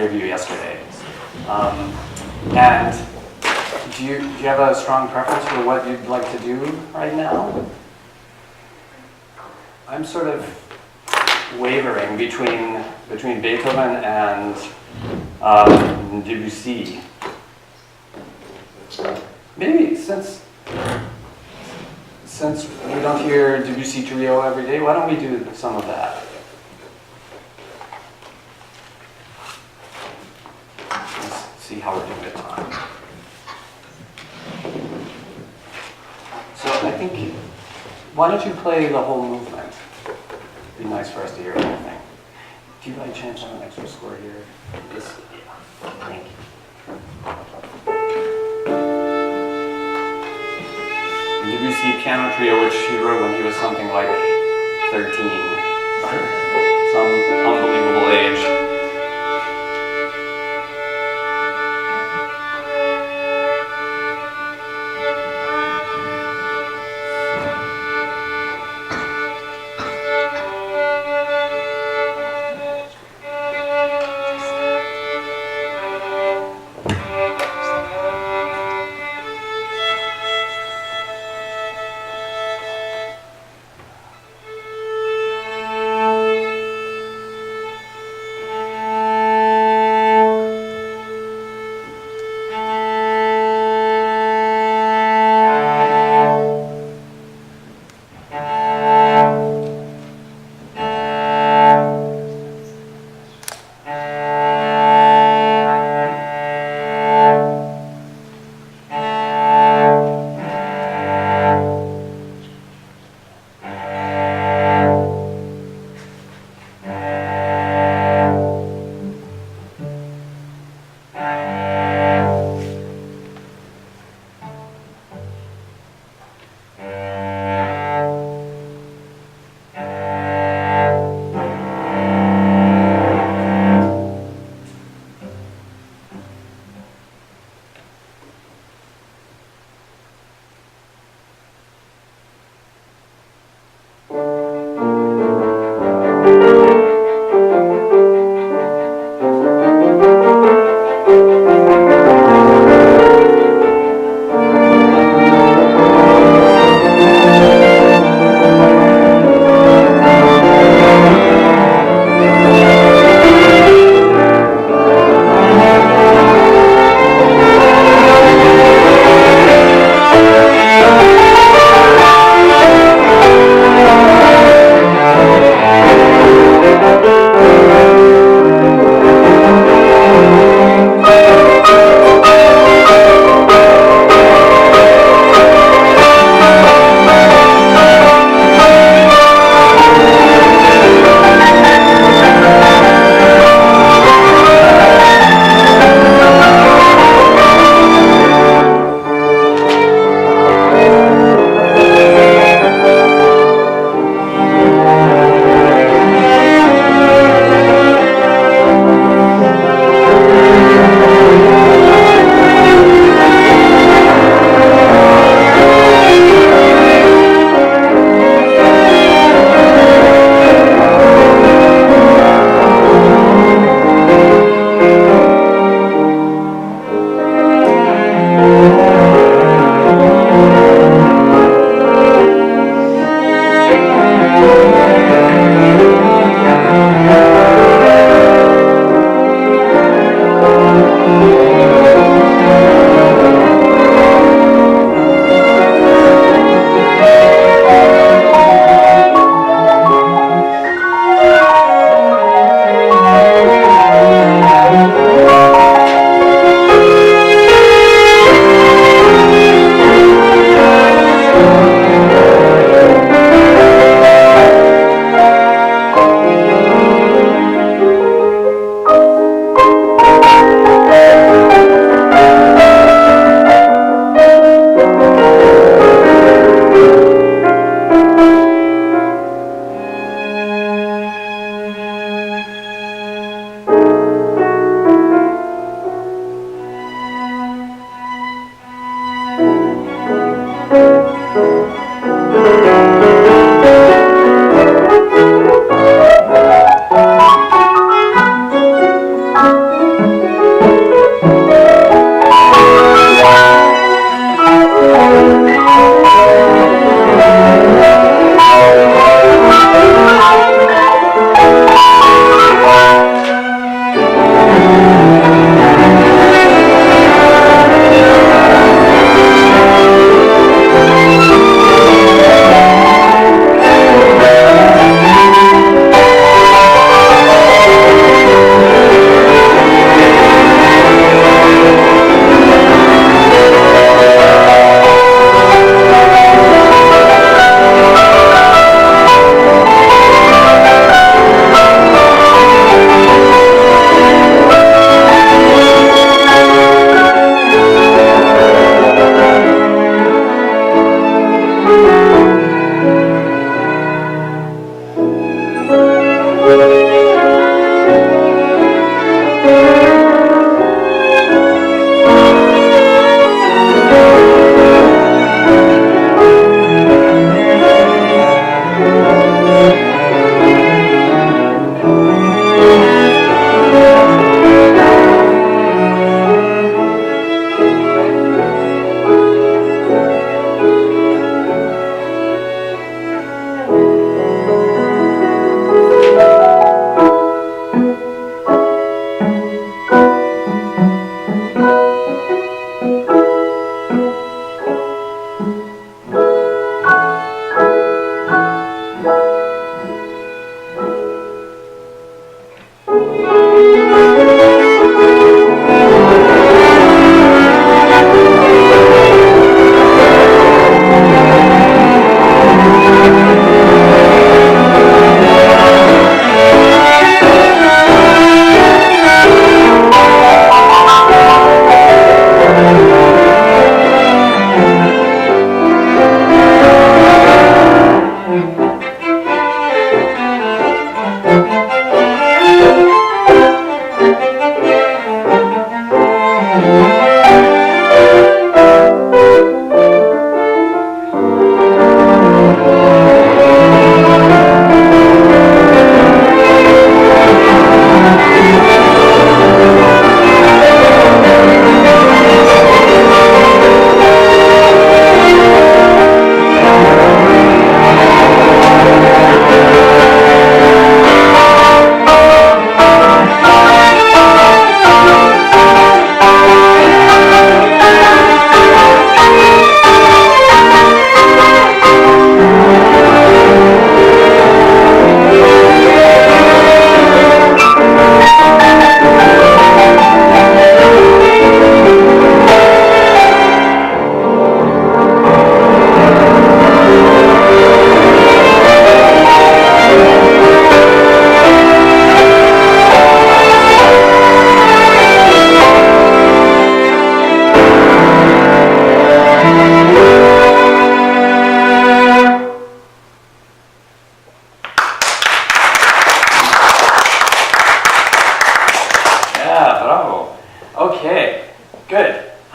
three of you yesterday. And do you have a strong preference for what you'd like to do right now? I'm sort of wavering between Beethoven and Debussy. Maybe since we don't hear Debussy trio every day, why don't we do some of that? Let's see how we're doing at time. So I think, why don't you play the whole movement? It'd be nice for us to hear the whole thing. Do you by chance have an extra score here? Yes. Thank you. Debussy piano trio, which he wrote when he was something like 13. Some unbelievable age.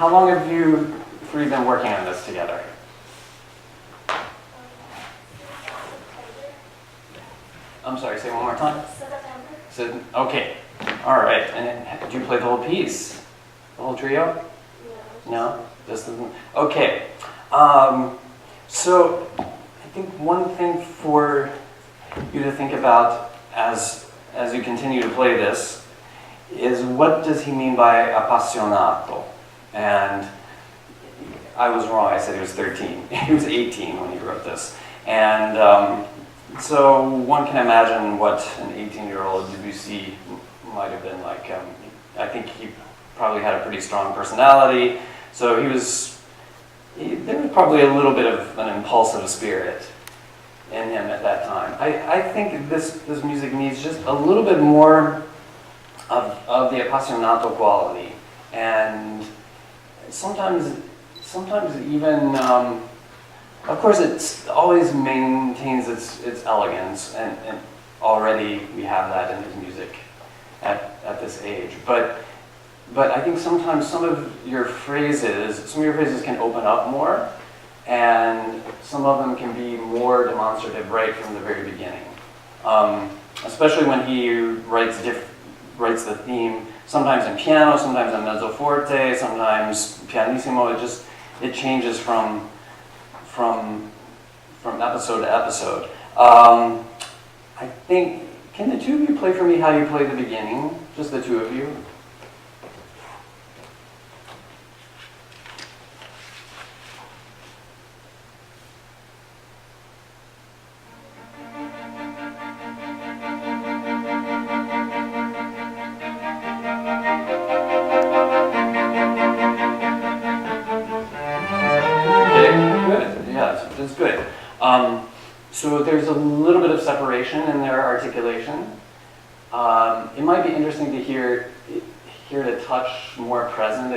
how long have you three been working on this together? I'm sorry, say one more time. So, okay, all right. And did you play the whole piece? The whole trio? No? Just the, okay. So I think one thing for you to think about as you continue to play this is, what does he mean by appassionato? And I was wrong, I said he was 13. He was 18 when he wrote this. And so one can imagine what an 18-year-old Debussy might have been like. I think he probably had a pretty strong personality, so there was probably a little bit of an impulsive spirit in him at that time. I think this music needs just a little bit more of the appassionato quality, and sometimes even, of course, it always maintains its elegance, and already we have that in his music at this age. But I think sometimes some of your phrases can open up more, and some of them can be more demonstrative right from the very beginning. Especially when he writes the theme, sometimes in piano, sometimes in mezzo forte, sometimes pianissimo. It changes from episode to episode. I think, can the two of you play for me how you play the beginning? Just the two of you? That's good. So there's a little bit of separation in their articulation. It might be interesting to hear the touch more present.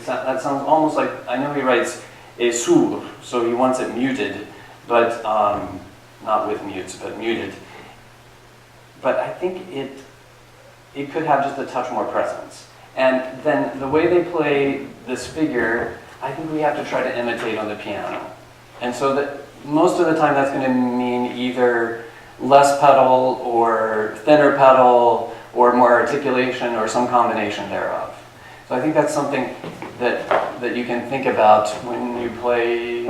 That sounds almost like, I know he writes et sourd, so he wants it muted, but not with mutes, but muted. But I think it could have just a touch more presence. And then the way they play this figure, I think we have to try to imitate on the piano. And so that most of the time that's going to mean either less pedal or thinner pedal or more articulation or some combination thereof. So I think that's something that you can think about when you play.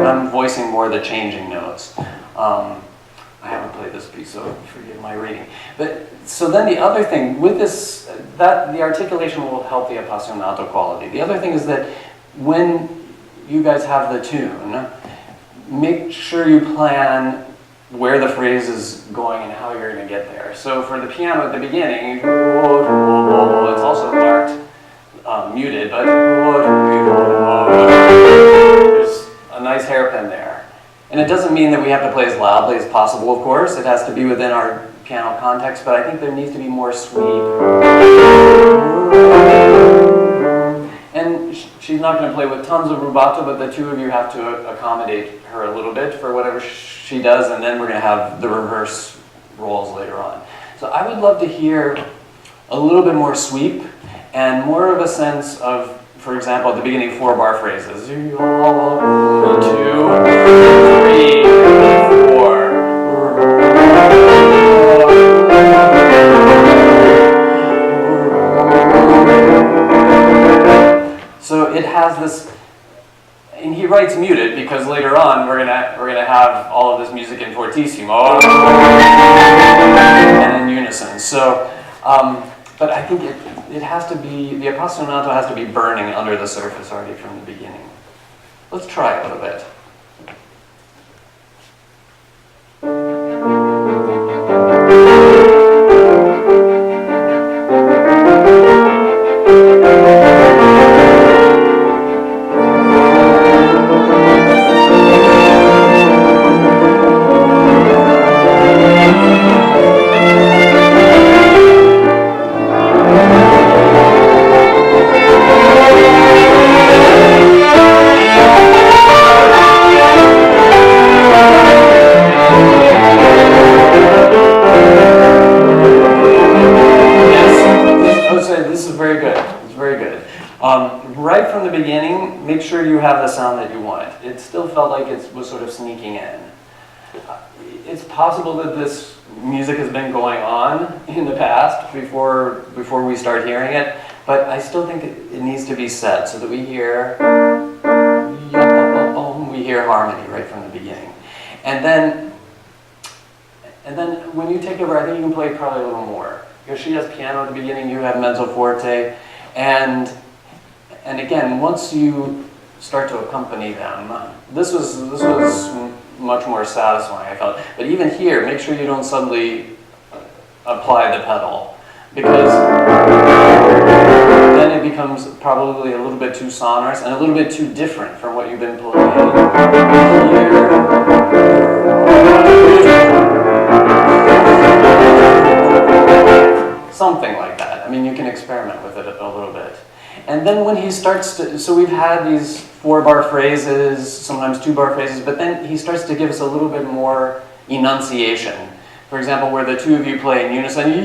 I'm voicing more the changing notes. I haven't played this piece, so forgive my reading. But so then the other thing with this, that the articulation will help the appassionato quality. The other thing is that when you guys have the tune, make sure you plan where the phrase is going and how you're going to get there. So for the piano at the beginning, it's also marked muted, but there's a nice hairpin there. And it doesn't mean that we have to play as loudly as possible, of course. It has to be within our piano context, but I think there needs to be more sweep. And she's not going to play with tons of rubato, but the two of you have to accommodate her a little bit for whatever she does, and then we're going to have the reverse roles later on. So I would love to hear a little bit more sweep and more of a sense of, for example, at the beginning, 4-bar phrases. 2, 3, 4. So it has this, and he writes muted because later on we're gonna have all of this music in fortissimo and in unison. So, but I think it has to be, the appassionato has to be burning under the surface already from the beginning. Let's try a little bit. make sure you have the sound that you want. It still felt like it was sort of sneaking in. It's possible that this music has been going on in the past before we start hearing it, but I still think it needs to be set so that we hear harmony right from the beginning. And then when you take over, I think you can play probably a little more. Because she has piano at the beginning, you have mezzo forte, and again, once you start to accompany them, this was much more satisfying, I felt. But even here, make sure you don't suddenly apply the pedal, because then it becomes probably a little bit too sonorous and a little bit too different from what you've been playing here. Something like that. I mean, you can experiment with it a little bit. And then when he starts to, so we've had these 4-bar phrases, sometimes 2-bar phrases, but then he starts to give us a little bit more enunciation. For example, where the two of you play in unison.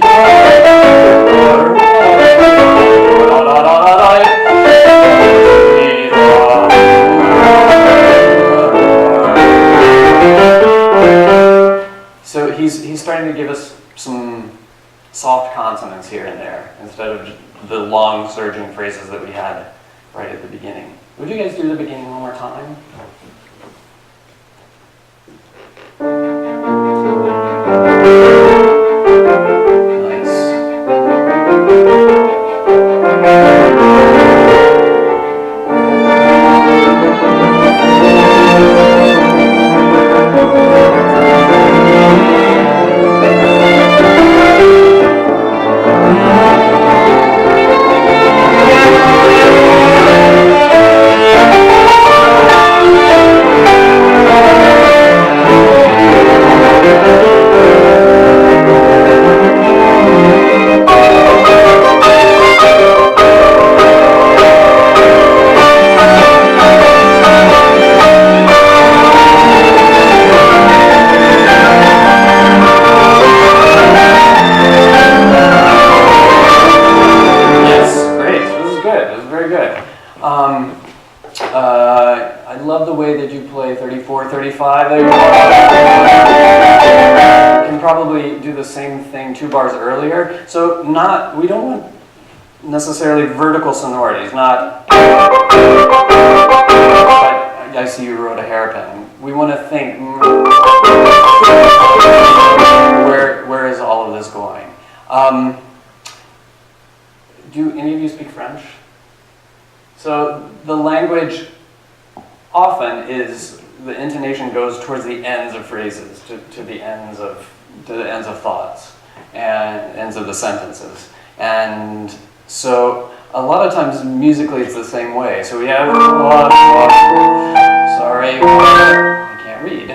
So he's starting to give us some soft consonants here and there, instead of the long surging phrases that we had right at the beginning. Would you guys do the beginning one more time? I love the way that you play 34, 35. There you can probably do the same thing 2 bars earlier. So we don't want necessarily vertical sonorities, not, I see you wrote a hairpin. We want to think, where is all of this going? Do any of you speak French? So the language often is, the intonation goes towards the ends of phrases, to the ends of thoughts and ends of the sentences. And so a lot of times musically it's the same way. So we have, sorry, I can't read.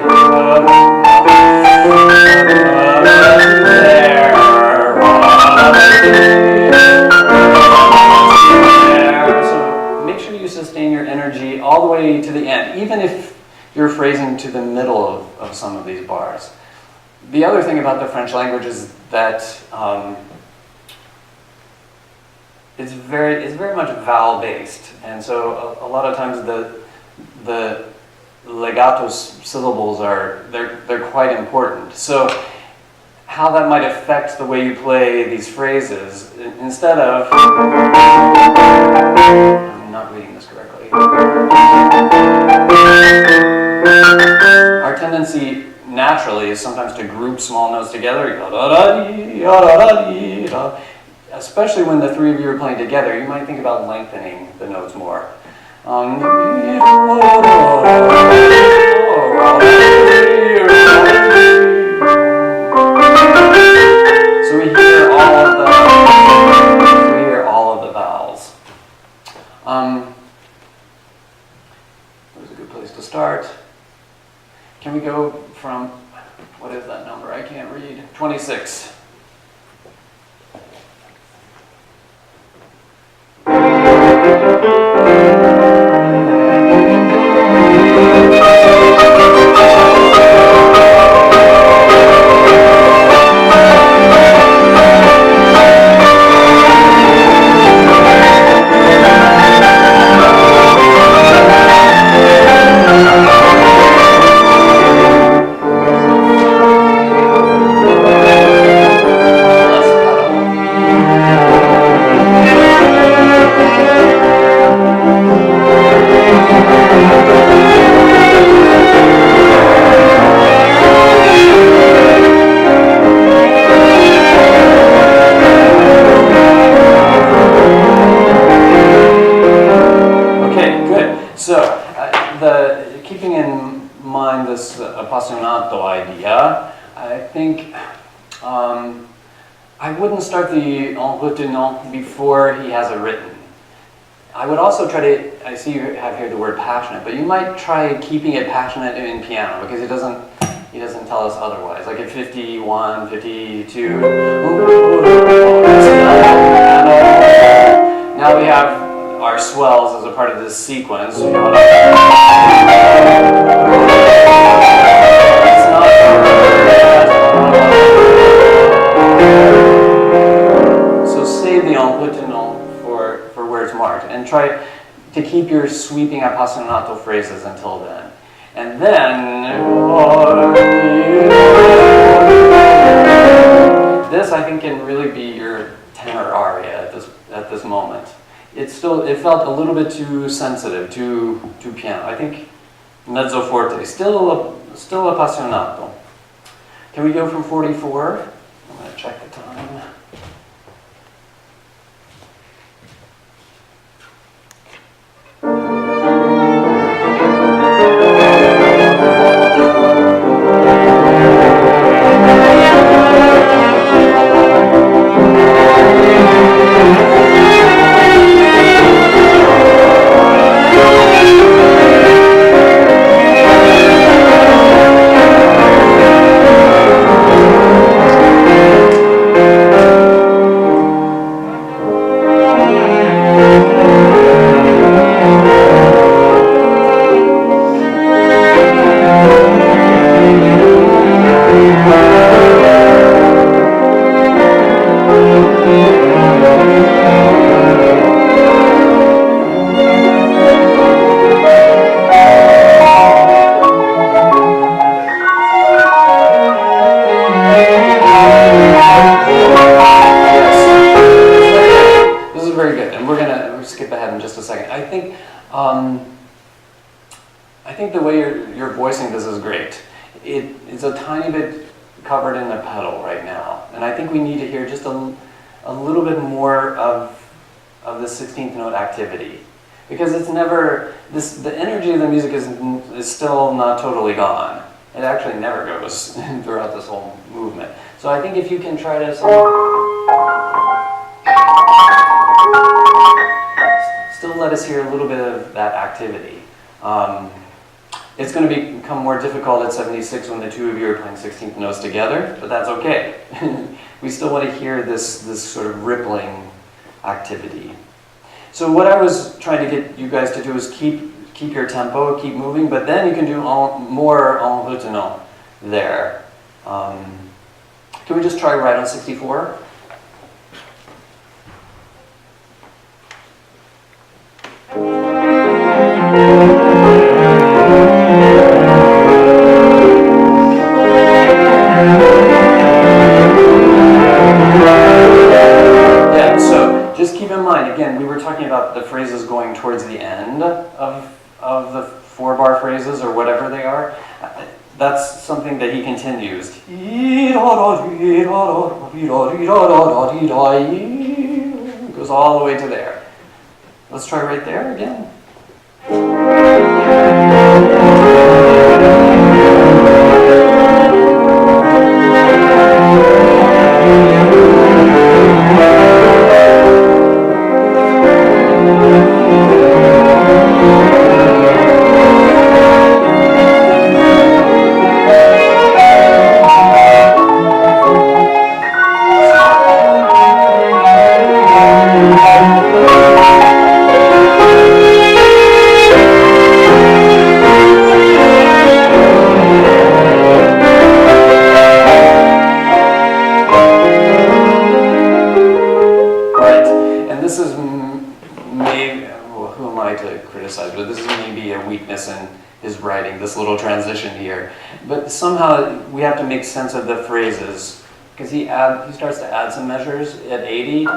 Sustain your energy all the way to the end, even if you're phrasing to the middle of some of these bars. The other thing about the French language is that it's very much vowel based, and so a lot of times the legato syllables they're quite important. So how that might affect the way you play these phrases, instead of, I'm not reading this correctly. Our tendency naturally is sometimes to group small notes together, especially when the 3 of you are playing together. You might think about lengthening the notes more. So we hear all of the vowels. There's a good place to start. Can we go from, what is that number? I can't read. 26. think I wouldn't start the en retenant before he has it written. I would also try to, I see you have here the word passionate, but you might try keeping it passionate in piano, because he doesn't tell us otherwise. Like at 51, 52. Now we have our swells as a part of this sequence. So save the en retenant for where it's marked, and try to keep your sweeping appassionato phrases until then. And then, this I think can really be your tenor aria at this moment. It felt a little bit too sensitive, too piano. I think mezzo forte, still appassionato. Can we go from 44? I'm going to check the time. I think the way you're voicing this is great. It's a tiny bit covered in the pedal right now, and I think we need to hear just a little bit more of the 16th note activity, because it's never the energy of the music is still not totally gone. It actually never goes throughout this whole movement. So I think if you can try to still let us hear a little bit of that activity. It's going to become more difficult at 76 when the two of you are playing 16th notes together, but that's okay. We still want to hear this sort of rippling activity. So what I was trying to get you guys to do is keep your tempo, keep moving, but then you can do more en retenant there. Can we just try right on 64? Just keep in mind, again, we were talking about the phrases going towards the end of the 4-bar phrases, or whatever they are. That's something that he continues. It goes all the way to there. Let's try right there again. This little transition here, but somehow we have to make sense of the phrases, because he starts to add some measures at 80. This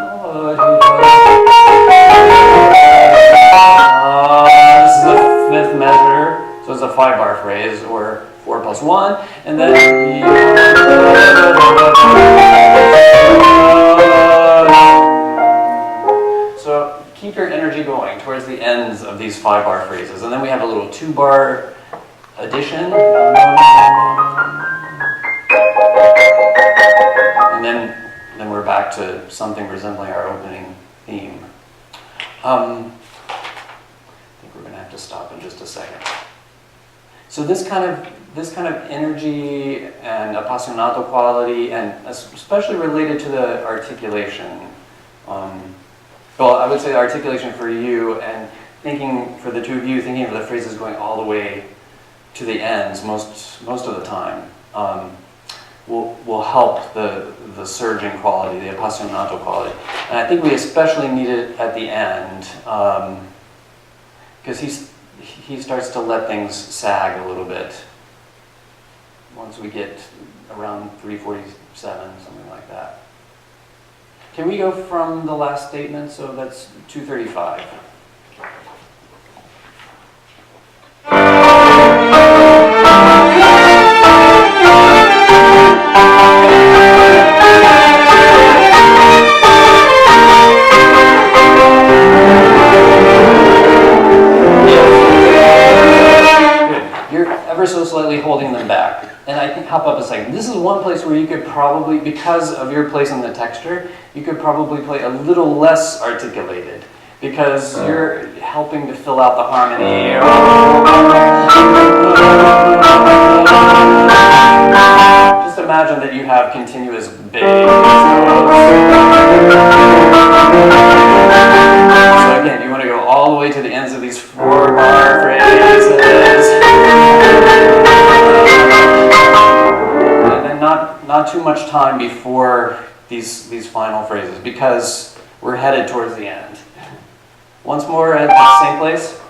is the 5th measure, so it's a 5-bar phrase, or 4 plus 1, and then so keep your energy going towards the ends of these 5-bar phrases, and then we have a little 2-bar addition. to something resembling our opening theme. I think we're going to have to stop in just a second. So this kind of energy and appassionato quality, and especially related to the articulation. Well, I would say the articulation for you, and thinking for the two of you, thinking of the phrases going all the way to the ends most of the time, will help the surging quality, the appassionato quality. And I think we especially need it at the end, because he starts to let things sag a little bit once we get around 347, something like that. Can we go from the last statement? So that's 235. Ever so slightly holding them back. And I think, hop up a second. This is one place where you could probably, because of your place in the texture, you could probably play a little less articulated, because you're helping to fill out the harmony. Just imagine that you have continuous bass. So again, you want to go all the way to the ends of these 4-bar phrases. And then not too much time before these final phrases, because we're headed towards the end. Once more at the same place.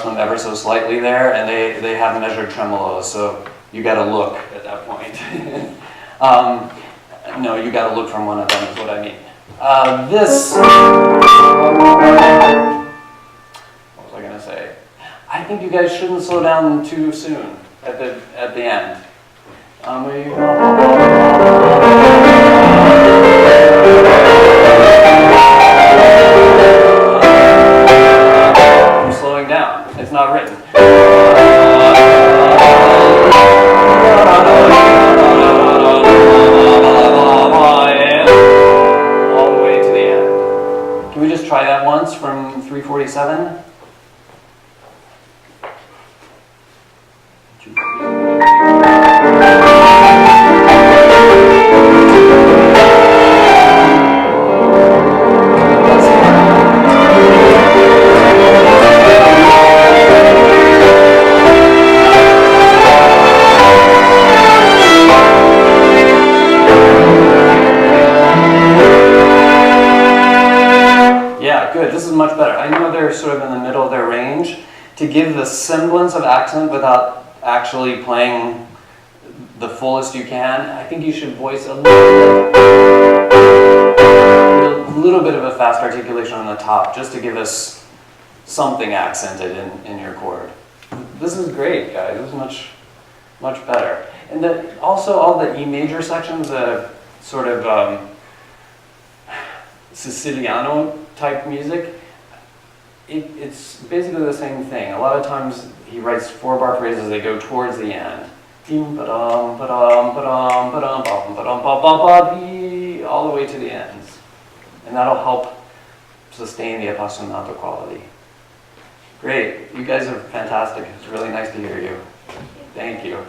Them ever so slightly there, and they have measured tremolos, so you got to look at that point. No, you got to look from one of them is what I mean. This, what was I going to say? I think you guys shouldn't slow down too soon at the end. It's not written. All the way to the end. Can we just try that once from 347? This is much better. I know they're sort of in the middle of their range. To give the semblance of accent without actually playing the fullest you can, I think you should voice a little bit of a fast articulation on the top, just to give us something accented in your chord. This is great, guys. This is much better. And also all the E major sections, sort of Siciliano type music, it's basically the same thing. A lot of times he writes 4-bar phrases that go towards the end. All the way to the ends. And that'll help sustain the appassionato quality. Great. You guys are fantastic. It's really nice to hear you. Thank you.